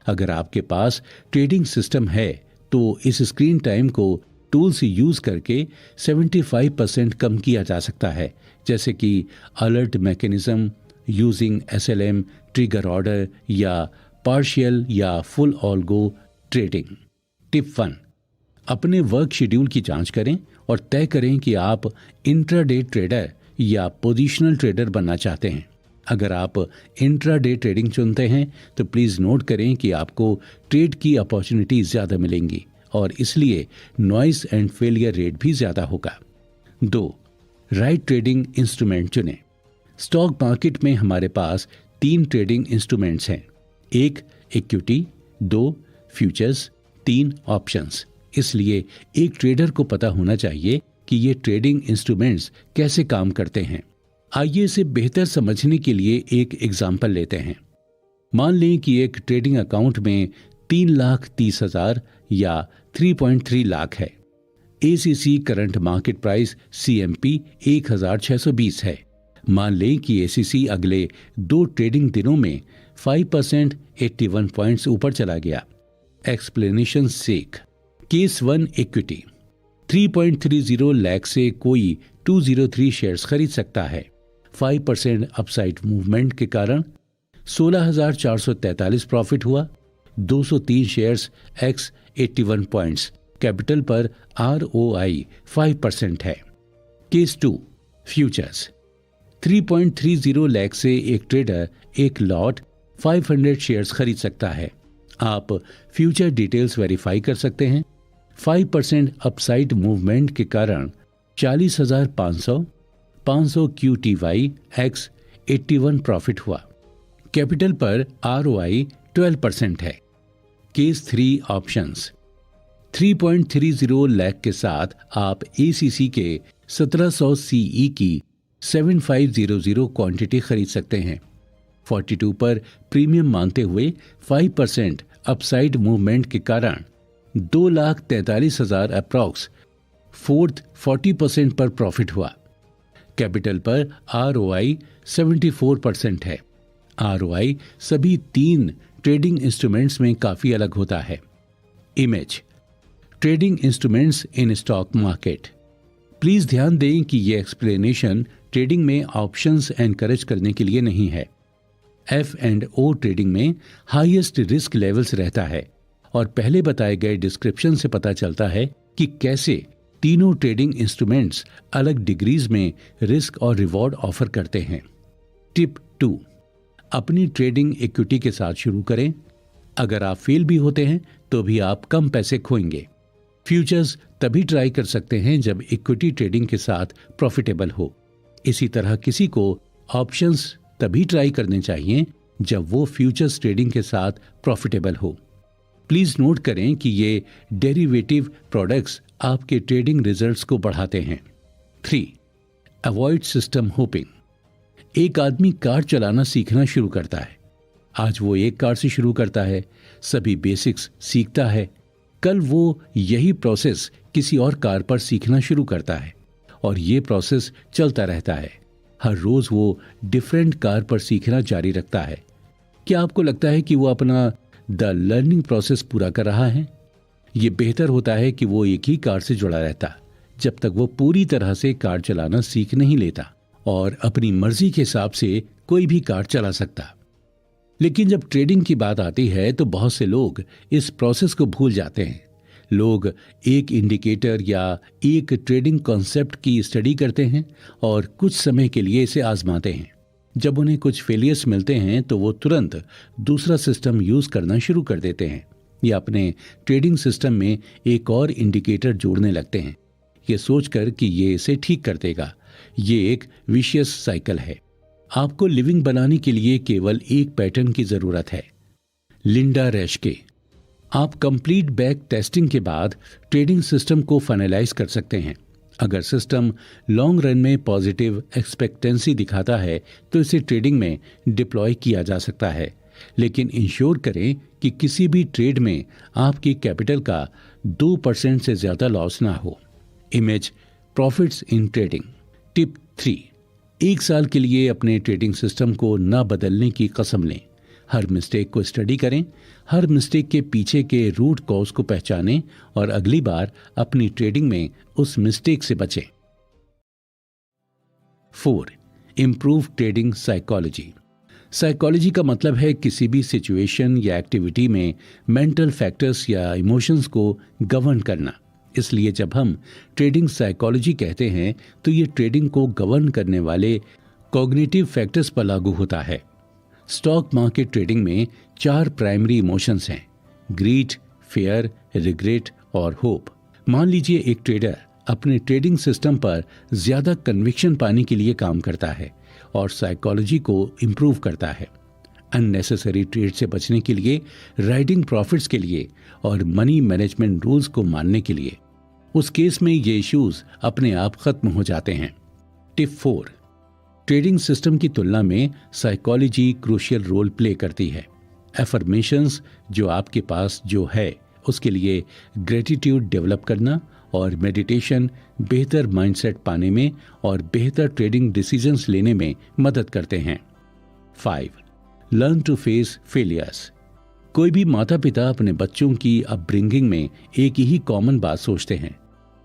अगर आपके पास trading system है तो इस स्क्रीन टाइम को टूल से यूज करके 75% कम किया जा सकता है, जैसे कि alert mechanism, using SLM, trigger order या पार्शियल या फुल ऑल्गो ट्रेडिंग। टिप 1, अपने वर्क शेड्यूल की जांच करें और तय करें कि आप इंट्राडे ट्रेडर या पोजिशनल ट्रेडर बनना चाहते हैं। अगर आप इंट्राडे ट्रेडिंग चुनते हैं तो प्लीज़ नोट करें कि आपको ट्रेड की अपॉर्चुनिटी ज़्यादा मिलेंगी और इसलिए नॉइस एंड फेलियर रेट भी ज़्यादा होगा। 2, राइट ट्रेडिंग इंस्ट्रूमेंट चुनें। स्टॉक मार्केट में हमारे पास 3 ट्रेडिंग इंस्ट्रूमेंट्स हैं। 1 इक्विटी, 2 फ्यूचर्स, 3 ऑप्शंस। इसलिए एक ट्रेडर को पता होना चाहिए कि ये ट्रेडिंग इंस्ट्रूमेंट्स कैसे काम करते हैं। आइए इसे बेहतर समझने के लिए एक एग्जाम्पल लेते हैं। मान लें कि एक ट्रेडिंग अकाउंट में 3,30,000 या 3.3 लाख है। ACC current market price CMP 1,620 है। मान लें कि ACC अगले 2 ट्रेडिंग दिनों में 5% 81 पॉइंट्स ऊपर चला गया। एक्सप्लेनेशन सेक। Case 1 equity. 3.30 लाख से कोई 203 शेयर्स खरीद सकता है। 5% अपसाइड मूवमेंट के कारण 16,443 प्रॉफिट हुआ। 203 शेयर्स x 81 पॉइंट्स, कैपिटल पर ROI 5% है। Case 2 futures. 3.30 लाख से एक ट्रेडर एक लॉट 500 शेयर्स खरीद सकता है। आप फ्यूचर डिटेल्स वेरीफाई कर सकते हैं। 5% अपसाइड मूवमेंट के कारण 40,500 QTY x 81 प्रॉफिट हुआ। कैपिटल पर ROI 12% है। Case 3 options. 3.30 लाख के साथ आप ACC के 1700 CE की 7500 क्वांटिटी खरीद सकते हैं। 42 पर प्रीमियम मानते हुए 5% अपसाइड मूवमेंट के कारण 2,43,000 अप्रॉक्स 40% पर प्रॉफिट हुआ। कैपिटल पर ROI 74% है। ROI सभी 3 ट्रेडिंग इंस्ट्रूमेंट्स में काफी अलग होता है। Image. Trading instruments in stock market. Please ध्यान दें कि यह एक्सप्लेनेशन ट्रेडिंग में ऑप्शंस एनकरेज करने के लिए नहीं है। F&O ट्रेडिंग में हाईएस्ट रिस्क लेवल्स रहता है और पहले बताए गए डिस्क्रिप्शन से पता चलता है कि कैसे तीनों ट्रेडिंग इंस्ट्रूमेंट्स अलग डिग्रीज में रिस्क और रिवॉर्ड ऑफर करते हैं। टिप 2, अपनी ट्रेडिंग इक्विटी के साथ शुरू करें। अगर आप फेल भी होते हैं तो भी आप कम पैसे खोएंगे। फ्यूचर्स तभी ट्राई कर सकते हैं जब इक्विटी ट्रेडिंग के साथ प्रॉफिटेबल हो। इसी तरह किसी को ऑप्शंस तभी ट्राई करने चाहिए जब वो फ्यूचर्स ट्रेडिंग के साथ प्रॉफिटेबल हो। प्लीज नोट करें कि ये डेरिवेटिव प्रोडक्ट्स आपके ट्रेडिंग रिजल्ट्स को बढ़ाते हैं। 3, अवॉइड सिस्टम होपिंग। एक आदमी कार चलाना सीखना शुरू करता है। आज वो एक कार से शुरू करता है, सभी बेसिक्स सीखता है। कल वो यही प्रोसेस किसी और कार पर सीखना शुरू करता है और ये प्रोसेस चलता रहता है। हर रोज वो डिफरेंट कार पर सीखना जारी रखता है। क्या आपको लगता है कि वो अपना द लर्निंग प्रोसेस पूरा कर रहा है? ये बेहतर होता है कि वो एक ही कार से जुड़ा रहता जब तक वो पूरी तरह से कार चलाना सीख नहीं लेता और अपनी मर्जी के हिसाब से कोई भी कार चला सकता। लेकिन जब ट्रेडिंग की बात आती है तो बहुत से लोग इस प्रोसेस को भूल जाते हैं। लोग एक इंडिकेटर या एक ट्रेडिंग कॉन्सेप्ट की स्टडी करते हैं और कुछ समय के लिए इसे आजमाते हैं। जब उन्हें कुछ फेलियर्स मिलते हैं तो वो तुरंत दूसरा सिस्टम यूज करना शुरू कर देते हैं या अपने ट्रेडिंग सिस्टम में एक और इंडिकेटर जोड़ने लगते हैं, ये सोचकर कि ये इसे ठीक कर देगा। ये एक विशियस साइकिल है। आपको लिविंग बनाने के लिए केवल एक पैटर्न की जरूरत है। लिंडा रेश्के। आप कंप्लीट बैक टेस्टिंग के बाद ट्रेडिंग सिस्टम को फाइनलाइज कर सकते हैं। अगर सिस्टम लॉन्ग रन में पॉजिटिव एक्सपेक्टेंसी दिखाता है तो इसे ट्रेडिंग में डिप्लॉय किया जा सकता है, लेकिन इंश्योर करें कि किसी भी ट्रेड में आपकी कैपिटल का 2% से ज्यादा लॉस ना हो। Image profits in trading. Tip 3, 1 साल के लिए अपने ट्रेडिंग सिस्टम को ना बदलने की कसम लें। हर मिस्टेक को स्टडी करें, हर मिस्टेक के पीछे के रूट कॉज को पहचानें और अगली बार अपनी ट्रेडिंग में उस मिस्टेक से बचें। 4. Improve trading psychology. साइकोलॉजी का मतलब है किसी भी सिचुएशन या एक्टिविटी में मेंटल फैक्टर्स या इमोशंस को गवर्न करना। इसलिए जब हम ट्रेडिंग साइकोलॉजी कहते हैं तो ये ट्रेडिंग को गवर्न करने वाले कॉग्निटिव फैक्टर्स पर लागू होता है। स्टॉक मार्केट ट्रेडिंग में 4 प्राइमरी इमोशंस हैं: ग्रीड, फियर, रिग्रेट और होप। मान लीजिए एक ट्रेडर अपने ट्रेडिंग सिस्टम पर ज्यादा कन्विक्शन पाने के लिए काम करता है और साइकोलॉजी को इम्प्रूव करता है। अननेसेसरी ट्रेड से बचने के लिए, राइडिंग प्रॉफिट्स के लिए और मनी मैनेजमेंट रूल्स को मानने के लिए। उस केस में ये इश्यूज अपने आप खत्म हो जाते हैं। टिप 4. ट्रेडिंग सिस्टम की तुलना में साइकोलॉजी क्रूशियल रोल प्ले करती है। एफर्मेशंस, जो आपके पास जो है उसके लिए ग्रेटिट्यूड डेवलप करना, और मेडिटेशन बेहतर माइंडसेट पाने में और बेहतर ट्रेडिंग डिसीजंस लेने में मदद करते हैं। 5. Learn to face failures. कोई भी माता पिता अपने बच्चों की अपब्रिंगिंग में एक ही कॉमन बात सोचते हैं: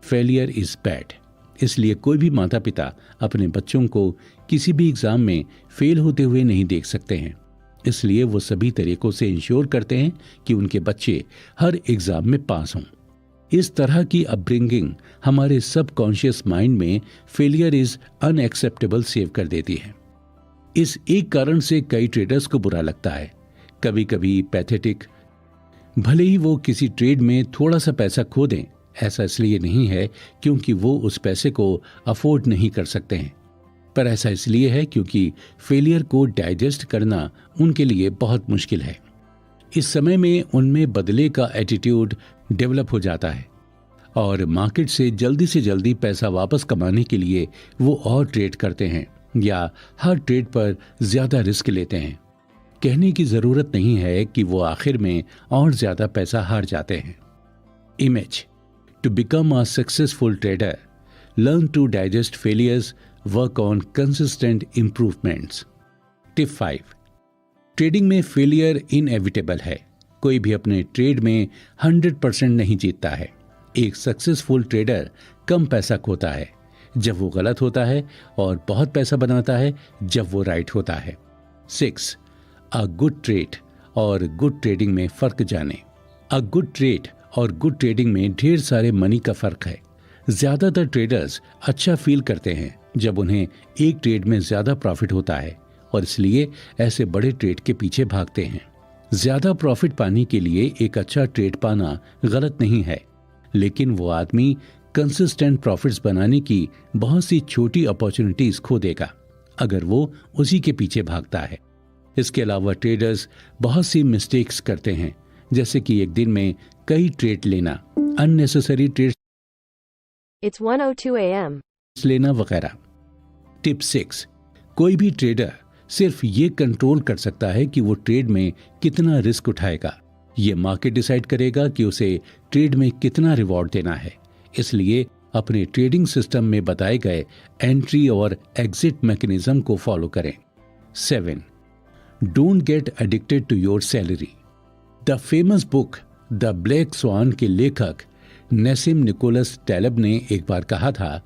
फेलियर इज बैड। इसलिए कोई भी माता पिता अपने बच्चों को किसी भी एग्जाम में फेल होते हुए नहीं देख सकते हैं। इसलिए वो सभी तरीकों से इंश्योर करते हैं कि उनके बच्चे हर एग्जाम में पास हों। इस तरह की अपब्रिंगिंग हमारे सबकॉन्शियस माइंड में फेलियर इज अनएक्सेप्टेबल सेव कर देती है। इस एक कारण से कई ट्रेडर्स को बुरा लगता है, कभी कभी पैथेटिक। भले ही वो किसी ट्रेड में थोड़ा सा पैसा खो दें, ऐसा इसलिए नहीं है क्योंकि वो उस पैसे को अफोर्ड नहीं कर सकते हैं, पर ऐसा इसलिए है क्योंकि फेलियर को डाइजेस्ट करना उनके लिए बहुत मुश्किल है। इस समय में उनमें बदले का एटीट्यूड डेवलप हो जाता है और मार्केट से जल्दी पैसा वापस कमाने के लिए वो और ट्रेड करते हैं या हर ट्रेड पर ज्यादा रिस्क लेते हैं। कहने की जरूरत नहीं है कि वो आखिर में और ज्यादा पैसा हार जाते हैं। Image: to become a successful trader, learn to digest failures, work on consistent improvements. Tip 5. Trading में फेलियर इनएविटेबल है। कोई भी अपने ट्रेड में 100% नहीं जीतता है। एक सक्सेसफुल ट्रेडर कम पैसा खोता है जब वो गलत होता है और बहुत पैसा बनाता है जब वो राइट होता है। 6. अ गुड ट्रेड और गुड ट्रेडिंग में फर्क जाने। अ गुड ट्रेड और गुड ट्रेडिंग में ढेर सारे मनी का फर्क है। ज्यादातर ट्रेडर्स अच्छा फील करते हैं जब उन्हें एक ट्रेड में ज्यादा प्रॉफिट होता है और इसलिए ऐसे बड़े ट्रेड के पीछे भागते हैं। ज्यादा प्रॉफिट पाने के लिए एक अच्छा ट्रेड पाना गलत नहीं है, लेकिन वो आदमी कंसिस्टेंट प्रॉफिट्स बनाने की बहुत सी छोटी अपॉर्चुनिटीज खो देगा अगर वो उसी के पीछे भागता है। इसके अलावा ट्रेडर्स बहुत सी मिस्टेक्स करते हैं, जैसे कि एक दिन में कई ट्रेड लेना, अननेसेसरी ट्रेड लेना वगैरह। टिप 6. कोई भी ट्रेडर सिर्फ ये कंट्रोल कर सकता है कि वो ट्रेड में कितना रिस्क उठाएगा। ये मार्केट डिसाइड करेगा कि उसे ट्रेड में कितना रिवॉर्ड देना है। इसलिए अपने ट्रेडिंग सिस्टम में बताए गए एंट्री और एग्जिट मैकेनिज्म को फॉलो करें। 7. Don't get addicted to your salary. The famous book the black swan के लेखक नसीम निकोलस टैलब ने एक बार कहा था,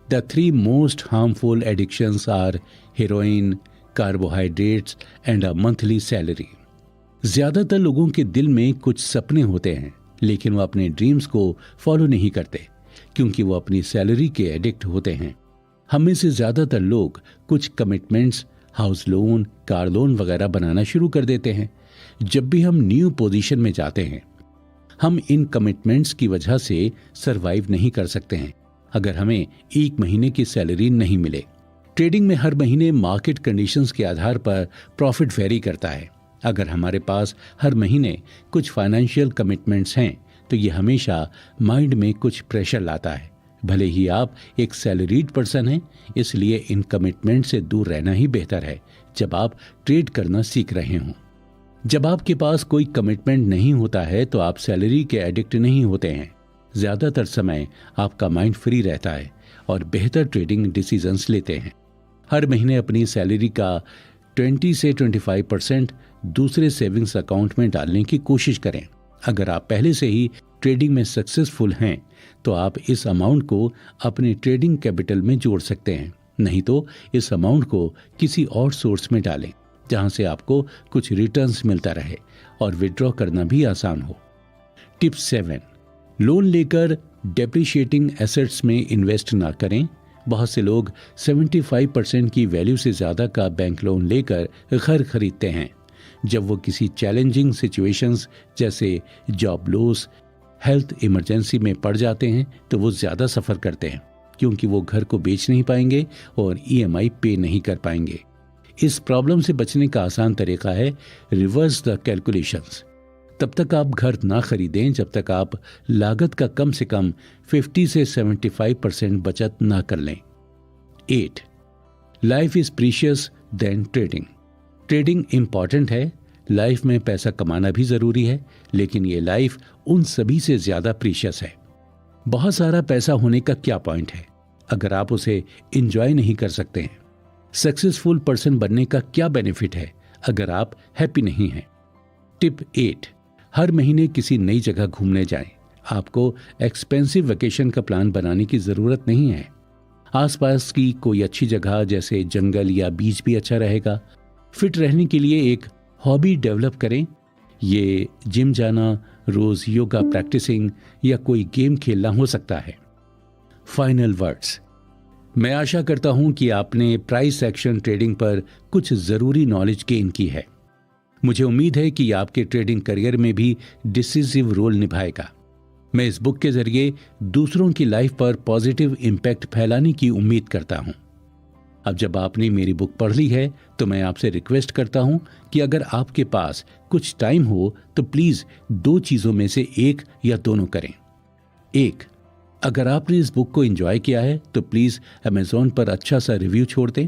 the 3 most harmful addictions are heroin, carbohydrates and a monthly salary. ज्यादातर लोगों के दिल में कुछ सपने होते हैं, लेकिन वो अपने ड्रीम्स को फॉलो नहीं करते क्योंकि वो अपनी सैलरी के एडिक्ट होते हैं। हम में से ज्यादातर लोग कुछ commitments, house loan, car loan वगैरह बनाना शुरू कर देते हैं। जब भी हम न्यू पोजीशन में जाते हैं, हम इन कमिटमेंट्स की वजह से सरवाइव नहीं कर सकते हैं अगर हमें 1 महीने की सैलरी नहीं मिले। ट्रेडिंग में हर महीने मार्केट कंडीशंस के आधार पर प्रॉफिट वेरी करता है। अगर हमारे पास हर महीने कुछ फाइनेंशियल कमिटमेंट्स हैं तो ये हमेशा माइंड में कुछ प्रेशर लाता है। भले ही आप एक सैलरीड पर्सन हैं, इसलिए इन कमिटमेंट से दूर रहना ही बेहतर है जब आप ट्रेड करना सीख रहे हों। जब आपके पास कोई कमिटमेंट नहीं होता है तो आप सैलरी के एडिक्ट नहीं होते हैं। ज्यादातर समय आपका माइंड फ्री रहता है और बेहतर ट्रेडिंग डिसीजंस लेते हैं। हर महीने अपनी सैलरी का 20 से 25% दूसरे सेविंग्स अकाउंट में डालने की कोशिश करें। अगर आप पहले से ही ट्रेडिंग में सक्सेसफुल हैं तो आप इस अमाउंट को अपने ट्रेडिंग कैपिटल में जोड़ सकते हैं, नहीं तो इस अमाउंट को किसी और सोर्स में डालें जहां से आपको कुछ रिटर्न्स मिलता रहे और विड्रॉ करना भी आसान हो। टिप 7, लोन लेकर डेप्रिशिएटिंग एसेट्स में इन्वेस्ट ना करें। बहुत से लोग 75% की वैल्यू से ज्यादा का बैंक लोन लेकर घर खरीदते हैं। जब वो किसी चैलेंजिंग सिचुएशंस जैसे जॉब लॉस, हेल्थ इमरजेंसी में पड़ जाते हैं तो वो ज्यादा सफर करते हैं, क्योंकि वो घर को बेच नहीं पाएंगे और ईएमआई पे नहीं कर पाएंगे। इस प्रॉब्लम से बचने का आसान तरीका है रिवर्स द कैलकुलेशंस। तब तक आप घर ना खरीदें जब तक आप लागत का कम से कम 50 से 75% बचत ना कर लें। 8, life is precious then trading. Trading important है, लाइफ में पैसा कमाना भी जरूरी है, लेकिन ये लाइफ उन सभी से ज्यादा प्रीशियस है। बहुत सारा पैसा होने का क्या पॉइंट है अगर आप उसे एंजॉय नहीं कर सकते हैं? सक्सेसफुल पर्सन बनने का क्या बेनिफिट है अगर आप हैप्पी नहीं हैं? टिप 8, हर महीने किसी नई जगह घूमने जाएं। आपको एक्सपेंसिव वेकेशन का प्लान बनाने की जरूरत नहीं है। आसपास की कोई अच्छी जगह जैसे जंगल या बीच भी अच्छा रहेगा। फिट रहने के लिए एक हॉबी डेवलप करें। ये जिम जाना, रोज योगा प्रैक्टिसिंग या कोई गेम खेलना हो सकता है। फाइनल वर्ड्स, मैं आशा करता हूं कि आपने प्राइस एक्शन ट्रेडिंग पर कुछ जरूरी नॉलेज गेन की है। मुझे उम्मीद है कि आपके ट्रेडिंग करियर में भी डिसिसिव रोल निभाएगा। मैं इस बुक के जरिए दूसरों की लाइफ पर पॉजिटिव इंपैक्ट फैलाने की उम्मीद करता हूं। अब जब आपने मेरी बुक पढ़ ली है तो मैं आपसे रिक्वेस्ट करता हूं कि अगर आपके पास कुछ टाइम हो तो प्लीज 2 चीजों में से एक या दोनों करें। 1, अगर आपने इस बुक को एंजॉय किया है तो प्लीज अमेज़न पर अच्छा सा रिव्यू छोड़ दें